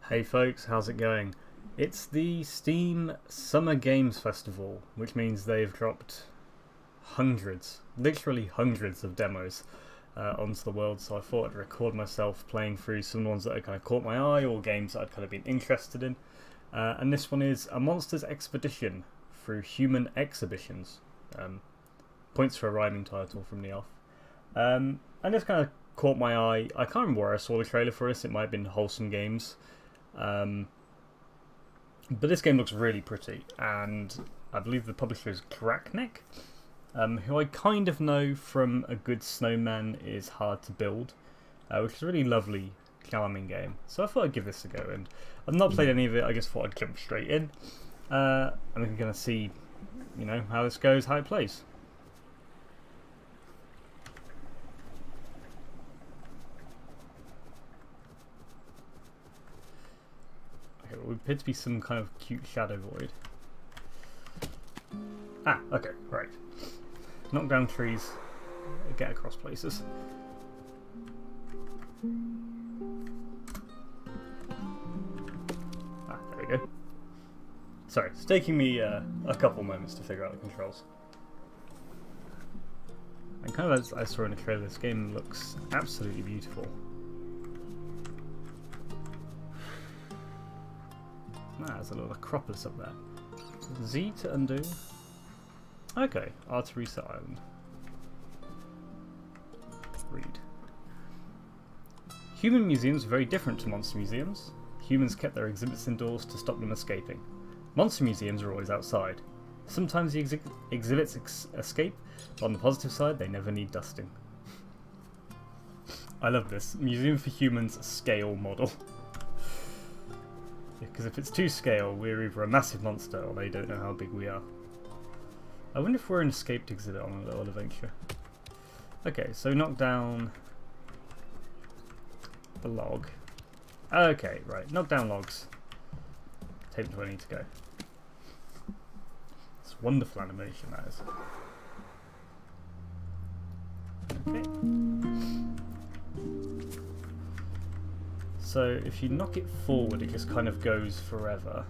Hey folks, how's it going? It's the Steam Summer Games Festival, which means they've dropped hundreds, literally hundreds of demos onto the world, so I thought I'd record myself playing through some ones that had kind of caught my eye or games that I'd kind of been interested in. And this one is A Monster's Expedition through Human Exhibitions. Points for a rhyming title from the off. And this kind of caught my eye. I can't remember where I saw the trailer for this, it might have been Wholesome Games. But this game looks really pretty, and I believe the publisher is Crackneck, who I kind of know from A Good Snowman is Hard to Build, which is a really lovely, charming game. So I thought I'd give this a go, and I've not played any of it, I just thought I'd jump straight in. And we're going to see, you know, how this goes, how it plays. Okay, well, we appear to be some kind of cute shadow void. Ah, okay, right. Knock down trees, get across places. Ah, there we go. Sorry, it's taking me a couple moments to figure out the controls. And kind of as I saw in the trailer, this game looks absolutely beautiful. Ah, there's a little Acropolis up there. Z to undo. Okay, R to reset island. Read. Human museums are very different to monster museums. Humans kept their exhibits indoors to stop them escaping. Monster museums are always outside. Sometimes the exhibits escape, but on the positive side, they never need dusting. I love this. Museum for Humans scale model. Because if it's to scale, we're either a massive monster or they don't know how big we are. I wonder if we're an escaped exhibit on a little adventure. Okay, so knock down the log. Okay, right, knock down logs. Take them to where I need to go. It's wonderful animation, that is. Okay. So if you knock it forward, it just kind of goes forever.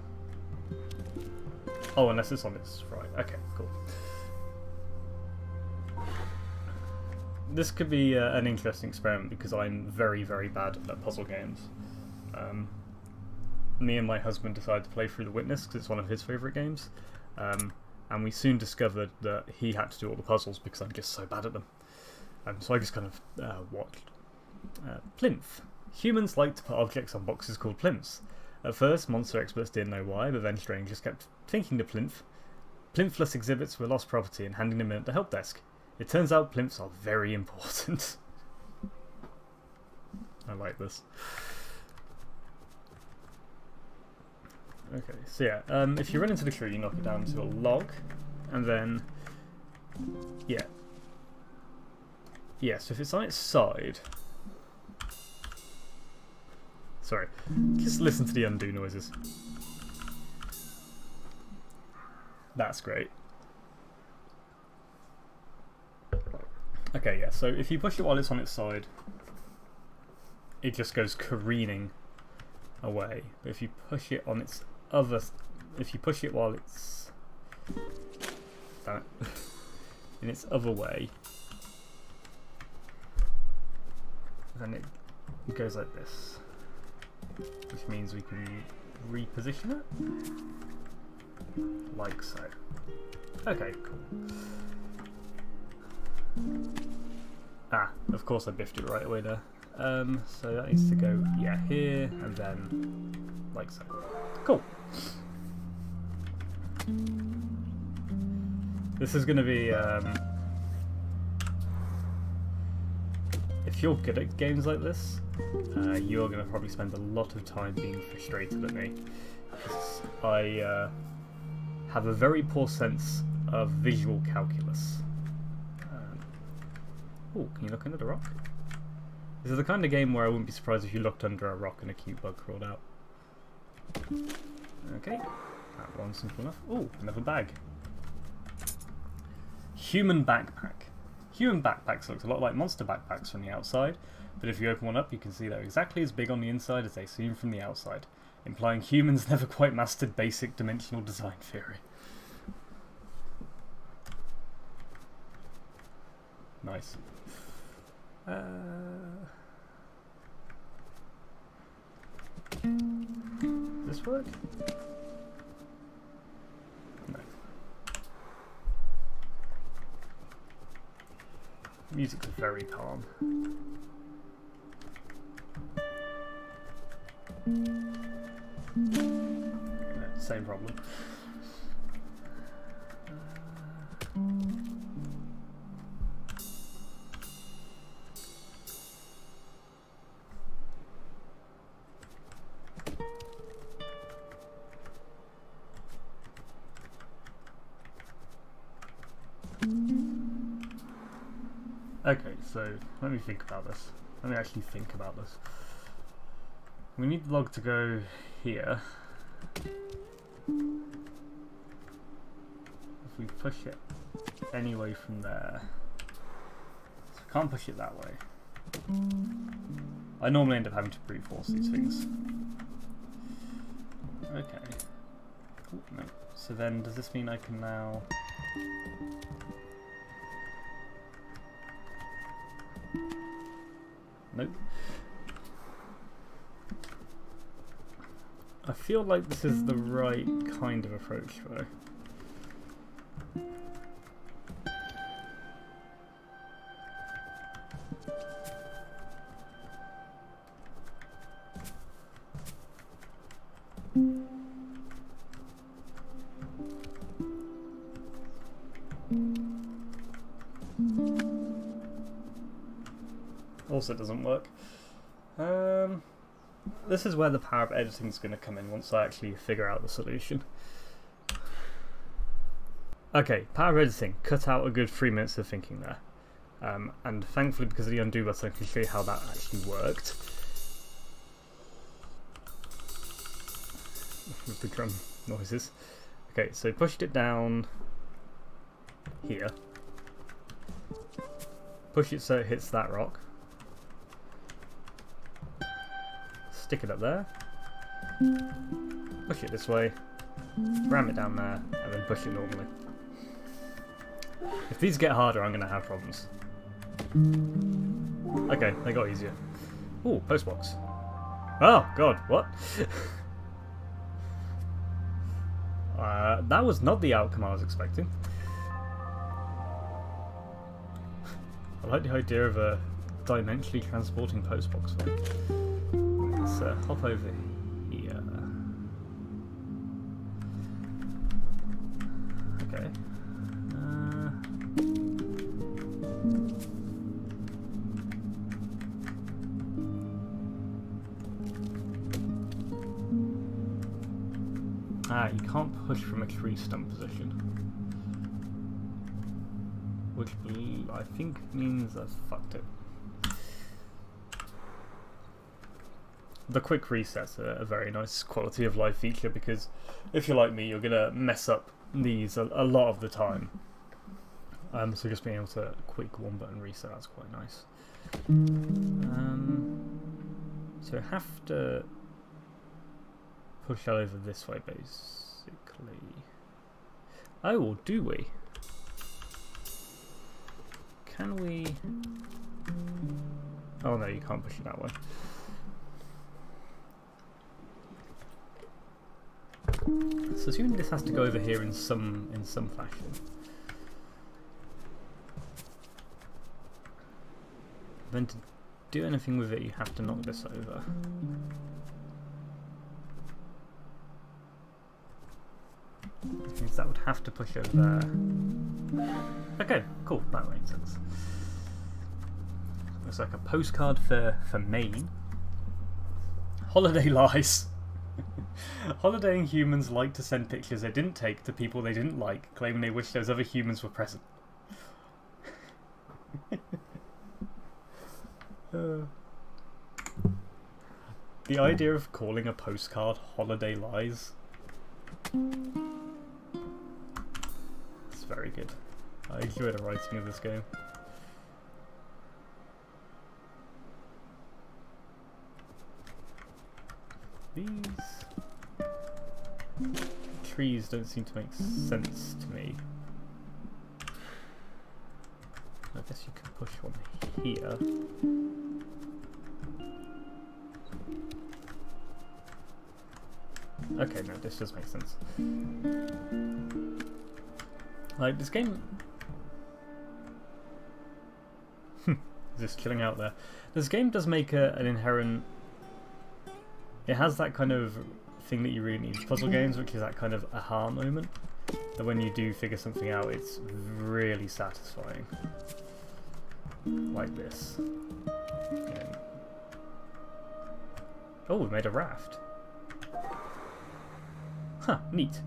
Oh, unless it's on its right. Okay, cool. This could be an interesting experiment because I'm very, very bad at puzzle games. Me and my husband decided to play through The Witness because it's one of his favourite games. And we soon discovered that he had to do all the puzzles because I'm just so bad at them. So I just kind of watched. Plinth. Humans like to put objects on boxes called plinths. At first, monster experts didn't know why, but then strangers kept thinking to plinth. Plinth-less exhibits were lost property and handing them in at the help desk. It turns out plinths are very important. I like this. Okay, so yeah, if you run into the tree, you knock it down to a log, and then, yeah. Yeah, so if it's on its side... Sorry, just listen to the undo noises. That's great. Okay, yeah, so if you push it while it's on its side, it just goes careening away. But if you push it on its other... If you push it while it's... Damn it. In its other way, then it goes like this. Which means we can reposition it, like so. Okay, cool. Ah, of course I biffed it right away there. So that needs to go, yeah, here, and then like so. Cool. This is going to be, if you're good at games like this, you're going to probably spend a lot of time being frustrated at me. I have a very poor sense of visual calculus. Oh, can you look under the rock? This is the kind of game where I wouldn't be surprised if you looked under a rock and a cute bug crawled out. Okay, that one's simple enough. Oh, another bag. Human backpack. Human backpacks look a lot like monster backpacks from the outside, but if you open one up you can see they're exactly as big on the inside as they seem from the outside, implying humans never quite mastered basic dimensional design theory. Nice. Does this work? No. Music's very calm. No, same problem. Okay, so let me think about this. Let me actually think about this. We need the log to go here. If we push it anyway from there. So I can't push it that way. I normally end up having to brute force these things. Okay. Ooh, no. So then does this mean I can now... Nope. I feel like this is the right kind of approach though. Also doesn't work. This is where the power of editing is going to come in once I actually figure out the solution. Okay, power of editing. Cut out a good 3 minutes of thinking there. And thankfully, because of the undo button, I can show you how that actually worked. With the drum noises. Okay, so pushed it down here. Push it so it hits that rock. Stick it up there, push it this way, ram it down there, and then push it normally. If these get harder, I'm going to have problems. Okay, they got easier. Ooh, postbox. Oh, God, what? That was not the outcome I was expecting. I like the idea of a dimensionally transporting postbox thing. Let's hop over here. Okay. You can't push from a tree stump position. Which I think means I've fucked it. The quick resets are a very nice quality of life feature because if you're like me, you're going to mess up these a lot of the time. So just being able to quick one button reset, that's quite nice. So I have to push that over this way basically. Oh, or do we? Can we... Oh no, you can't push it that way. So assuming this has to go over here in some fashion. Then to do anything with it, you have to knock this over. Which means that would have to push over there. Okay, cool, that makes sense. Looks like a postcard for Maine. Holiday lies. Holidaying humans like to send pictures they didn't take to people they didn't like, claiming they wish those other humans were present. The idea of calling a postcard Holiday Lies. It's very good. I enjoy the writing of this game. these trees don't seem to make sense to me. I guess you could push one here. Okay, no, this does make sense. Like, this game... just chilling out there. This game does make an inherent... It has that kind of thing that you really need in puzzle games, which is that kind of aha moment. That when you do figure something out, it's really satisfying. Like this. And... oh, we made a raft. Huh, neat.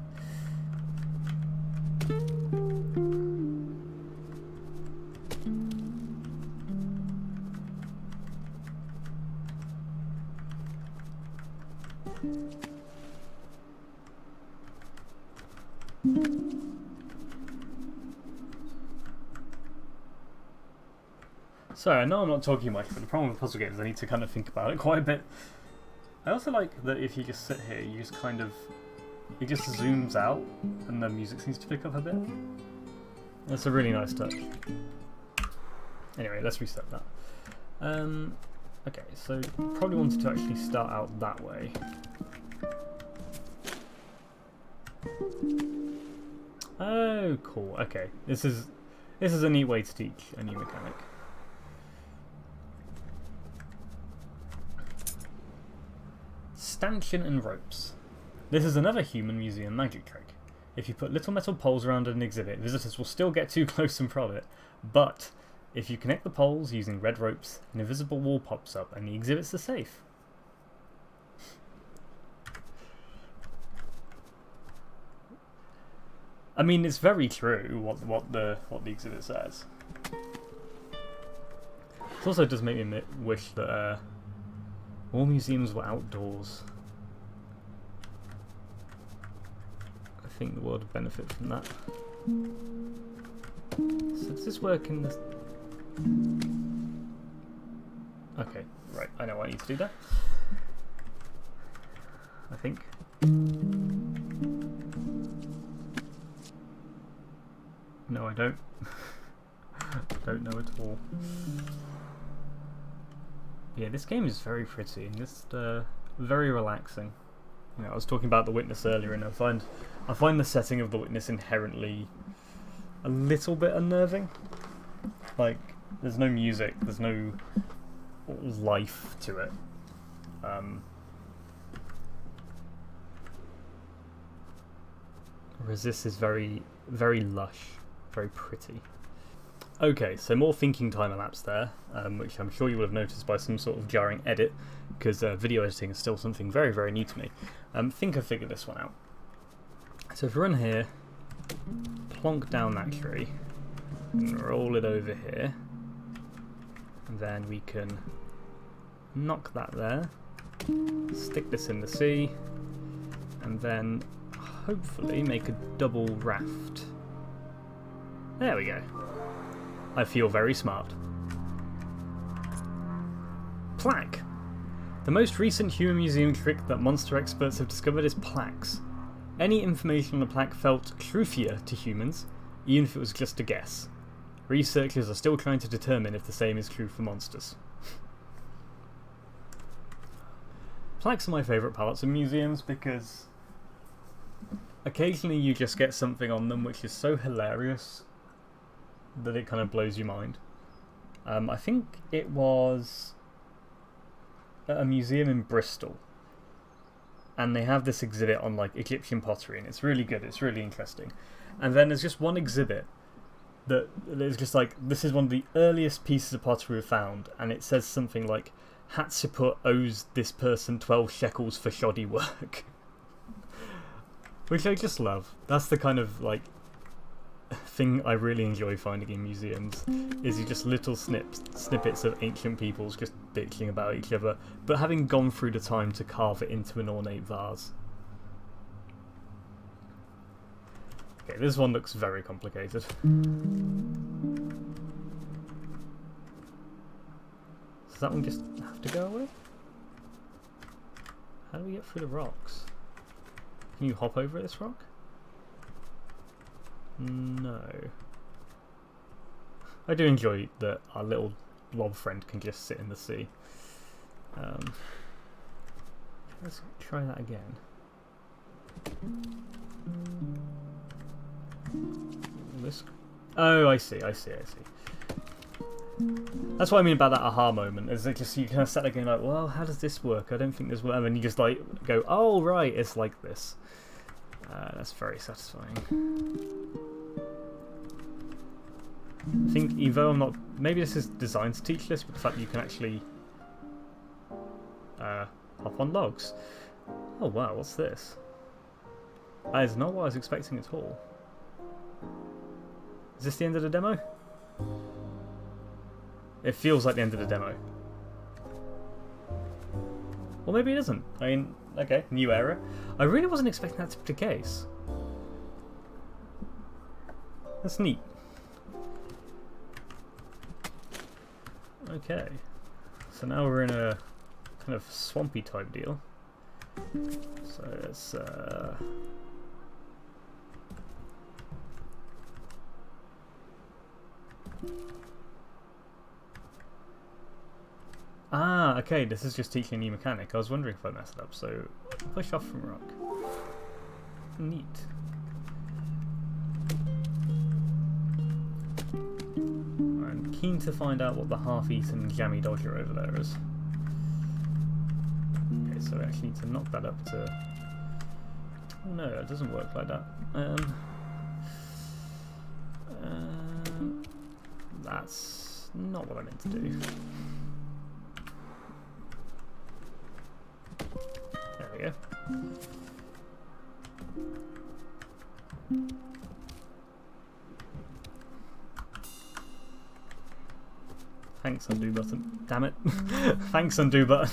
So, I know I'm not talking much, but the problem with puzzle games is I need to kind of think about it quite a bit. I also like that if you just sit here, you just kind of... it just zooms out, and the music seems to pick up a bit. That's a really nice touch. Anyway, let's reset that. Okay, so probably wanted to actually start out that way. Oh, cool. Okay, this is a neat way to teach a new mechanic. Stanchion and ropes. This is another human museum magic trick. If you put little metal poles around an exhibit, visitors will still get too close and prod it. But if you connect the poles using red ropes, an invisible wall pops up and the exhibits are safe. I mean, it's very true what the exhibit says. It also does make me wish that all museums were outdoors. I think the world would benefit from that. So does this work in this? Okay, right, I know what I need to do there. I think. No, I don't. Don't know at all. Yeah, this game is very pretty and just very relaxing. You know, I was talking about The Witness earlier, and I find the setting of The Witness inherently a little bit unnerving. Like, there's no music, there's no life to it. Whereas this is very, very lush, very pretty. Okay, so more thinking time elapsed there, which I'm sure you will have noticed by some sort of jarring edit, because video editing is still something very, very new to me. I think I figured this one out. So if we run here, plonk down that tree, and roll it over here, and then we can knock that there, stick this in the sea, and then hopefully make a double raft. There we go. I feel very smart. Plaque. The most recent human museum trick that monster experts have discovered is plaques. Any information on a plaque felt truthier to humans, even if it was just a guess. Researchers are still trying to determine if the same is true for monsters. Plaques are my favourite parts of museums because occasionally you just get something on them which is so hilarious that it kind of blows your mind. I think it was at a museum in Bristol, and they have this exhibit on like Egyptian pottery, and it's really good, it's really interesting. And then there's just one exhibit that is just like, this is one of the earliest pieces of pottery we've found, and it says something like, Hatshepsut owes this person 12 shekels for shoddy work. Which I just love. That's the kind of like thing I really enjoy finding in museums, is you just little snippets of ancient peoples just bitching about each other, but having gone through the time to carve it into an ornate vase. Okay, this one looks very complicated. Does that one just have to go away? How do we get through the rocks? Can you hop over this rock? No. I do enjoy that our little blob friend can just sit in the sea. Let's try that again. This. Oh, I see. That's what I mean about that aha moment. Is it just you kind of sat there going like, well, how does this work? I don't think this will. And then you just like go, oh right, it's like this. That's very satisfying. I think Evo, I'm not. Maybe this is designed to teach this, but the fact that you can actually hop on logs. Oh wow, what's this? That is not what I was expecting at all. Is this the end of the demo? It feels like the end of the demo. Well, maybe it isn't. I mean, okay, new era. I really wasn't expecting that to be the case. That's neat. Okay, so now we're in a kind of swampy type deal. So let's ah, okay, this is just teaching a new mechanic. I was wondering if I messed it up, so push off from rock. Neat. I'm keen to find out what the half-eaten jammy dodger over there is. Okay, so we actually need to knock that up to... Oh no, it doesn't work like that. That's not what I meant to do. There we go. Thanks, undo button. Damn it. Thanks, undo button.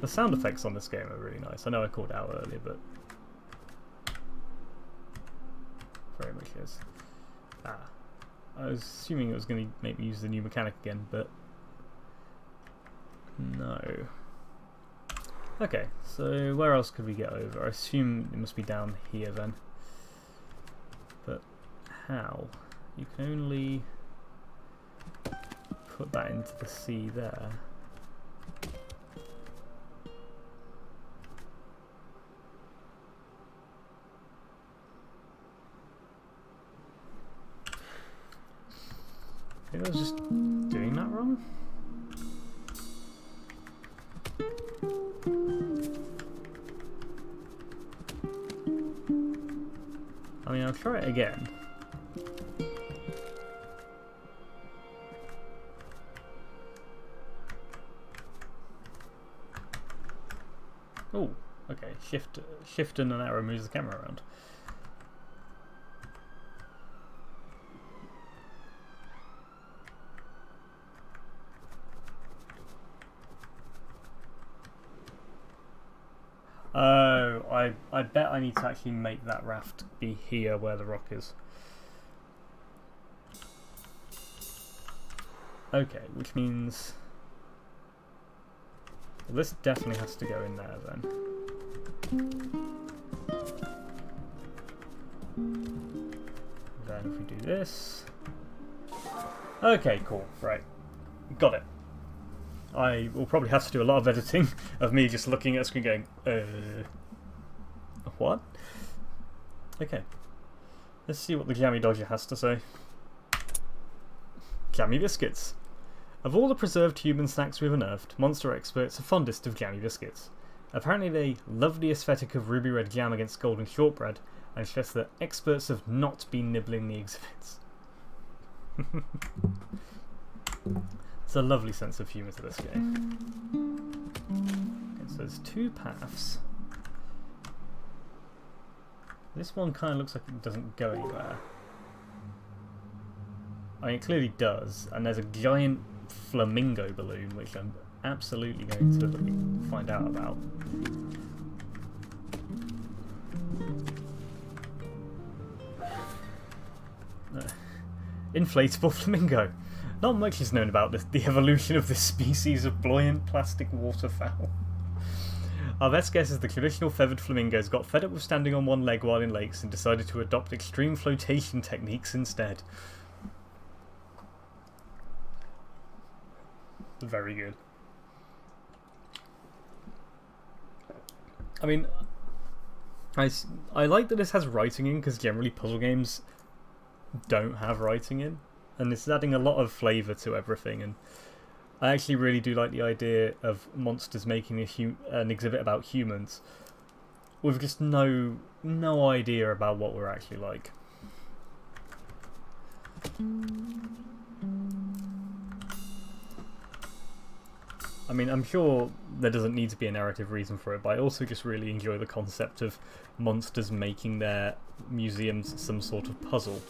The sound effects on this game are really nice. I know I called it out earlier, but very much is. Ah, I was assuming it was going to make me use the new mechanic again, but no. Okay, so where else could we get over? I assume it must be down here then. But how? You can only put that into the sea there. I think I was just doing that wrong. I mean, I'll try it again. Oh, okay. Shift and an arrow moves the camera around. Oh, I bet I need to actually make that raft be here where the rock is. Okay, which means well, this definitely has to go in there then. Then if we do this... Okay, cool, right. Got it. I will probably have to do a lot of editing of me just looking at the screen going, what? Okay. Let's see what the Jammy Dodger has to say. Jammy biscuits. Of all the preserved human snacks we've unearthed, monster experts are fondest of jammy biscuits. Apparently they love the aesthetic of ruby red jam against golden shortbread, and stress that experts have not been nibbling the exhibits. It's a lovely sense of humour to this game. Okay, so there's two paths. This one kind of looks like it doesn't go anywhere. I mean, it clearly does, and there's a giant flamingo balloon, which I'm absolutely going to find out about. Inflatable flamingo. Not much is known about the evolution of this species of buoyant plastic waterfowl. Our best guess is the traditional feathered flamingos got fed up with standing on one leg while in lakes and decided to adopt extreme flotation techniques instead. Very good. I mean, I like that this has writing in, because generally puzzle games don't have writing in, and this is adding a lot of flavour to everything. And I actually really do like the idea of monsters making an exhibit about humans with just no idea about what we're actually like. I mean, I'm sure there doesn't need to be a narrative reason for it, but I also just really enjoy the concept of monsters making their museums some sort of puzzle.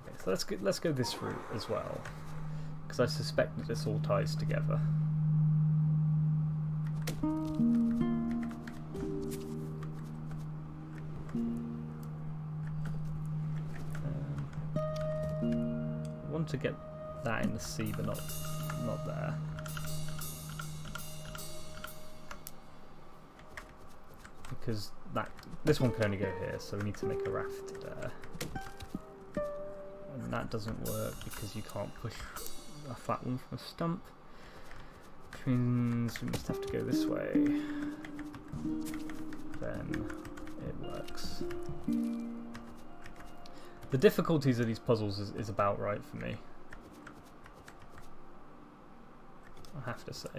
Okay, so let's go this route as well, because I suspect that this all ties together. I want to get that in the sea, but not there. Because this one can only go here, so we need to make a raft there. And that doesn't work because you can't push a flat one from a stump. Which means we must have to go this way. Then it works. The difficulties of these puzzles is about right for me, I have to say.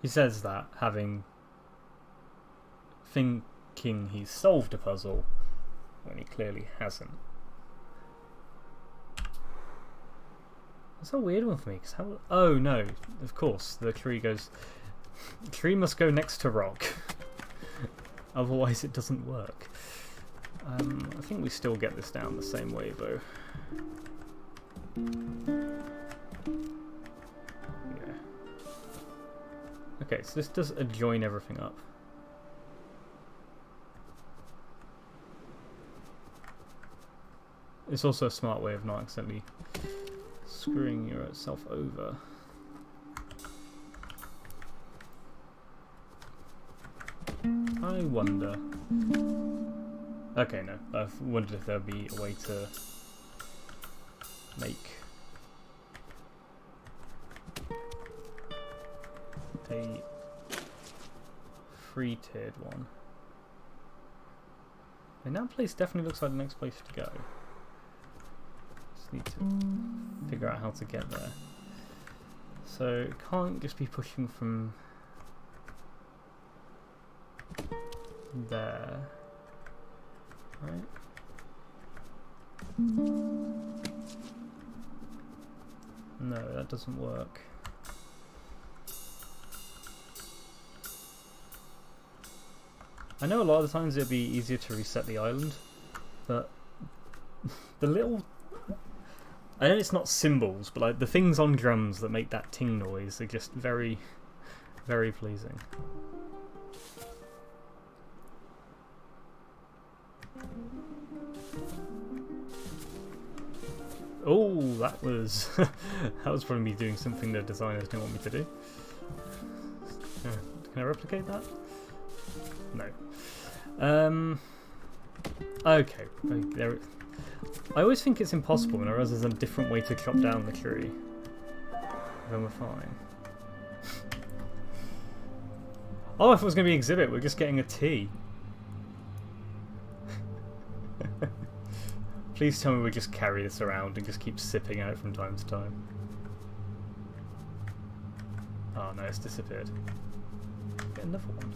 He says that, thinking he's solved a puzzle, when he clearly hasn't. That's a weird one for me, because how... Oh no, of course, the tree goes... The tree must go next to rock. Otherwise it doesn't work. I think we still get this down the same way though. Yeah. Okay, so this does join everything up. It's also a smart way of not accidentally screwing yourself over. I wonder... Okay, no. I've wondered if there'd be a way to make a three-tiered one. I mean, that place definitely looks like the next place to go. Just need to figure out how to get there. So it can't just be pushing from there. Right. No, that doesn't work. I know a lot of the times it'd be easier to reset the island, but the little... I know it's not symbols, but like the things on drums that make that ting noise are just very, very pleasing. Oh, that was that was probably me doing something the designers didn't want me to do. Can I replicate that? No. Okay. I always think it's impossible when I realize there's a different way to chop down the tree. Then we're fine. Oh, I thought it was going to be an exhibit. We're just getting a tea. Please tell me we just carry this around and just keep sipping out from time to time. Oh no, it's disappeared. Get another one.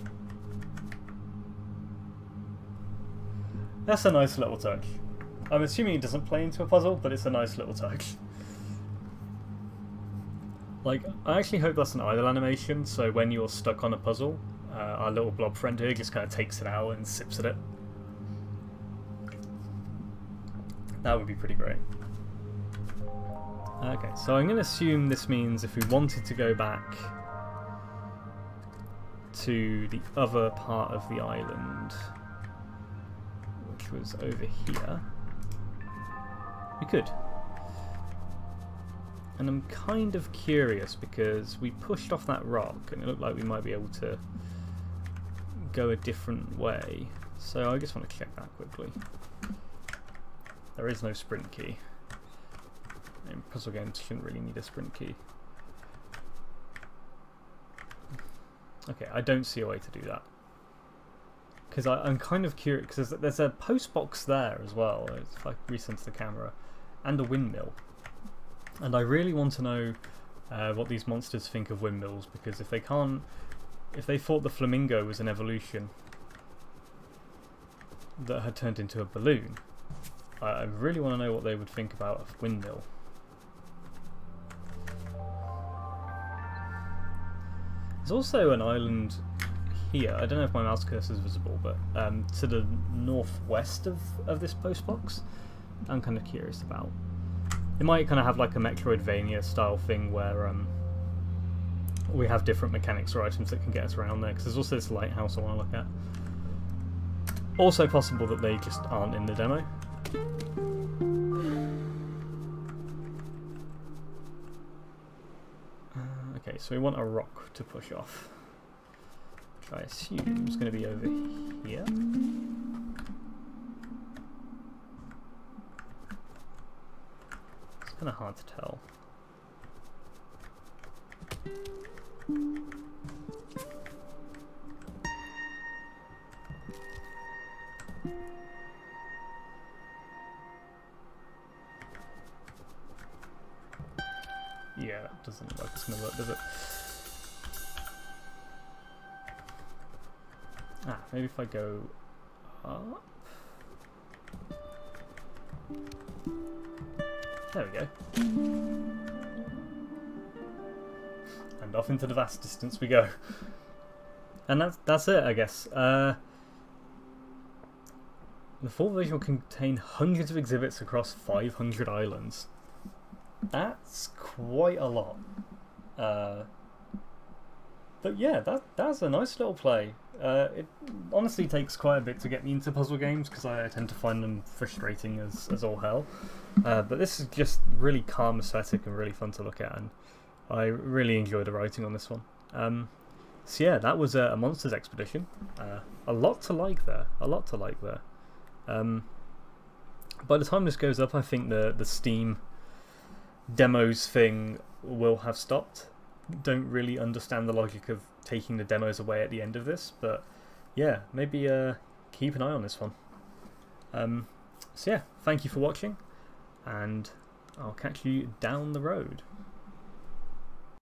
That's a nice little touch. I'm assuming it doesn't play into a puzzle, but it's a nice little touch. Like, I actually hope that's an idle animation, so when you're stuck on a puzzle, our little blob friend here just kind of takes it out and sips at it. That would be pretty great. Okay, so I'm going to assume this means if we wanted to go back to the other part of the island, which was over here, we could. And I'm kind of curious because we pushed off that rock and it looked like we might be able to go a different way. So I just want to check that quickly. There is no sprint key. And puzzle games shouldn't really need a sprint key. Okay, I don't see a way to do that. Because I'm kind of curious, because there's a post box there as well, if I recenter the camera, and a windmill. And I really want to know what these monsters think of windmills, because if they thought the flamingo was an evolution that had turned into a balloon, I really want to know what they would think about a windmill. There's also an island here, I don't know if my mouse cursor is visible, but to the northwest of this post box, I'm kind of curious about. It might kind of have like a Metroidvania style thing where we have different mechanics or items that can get us around there, because there's also this lighthouse I want to look at. Also possible that they just aren't in the demo. Okay, so we want a rock to push off, which I assume is going to be over here. It's kind of hard to tell. Yeah, that doesn't look like it's going to work, does it? Ah, maybe if I go up. There we go. And off into the vast distance we go. And that's it, I guess. The full version will contain hundreds of exhibits across 500 islands. That's quite a lot. But yeah, that's a nice little play. It honestly takes quite a bit to get me into puzzle games because I tend to find them frustrating as all hell. But this is just really calm aesthetic and really fun to look at, and I really enjoyed the writing on this one. So yeah, that was a Monsters Expedition. A lot to like there. A lot to like there. By the time this goes up, I think the Steam demos thing will have stopped. Don't really understand the logic of taking the demos away at the end of this, but yeah, maybe keep an eye on this one. So yeah, thank you for watching, and I'll catch you down the road.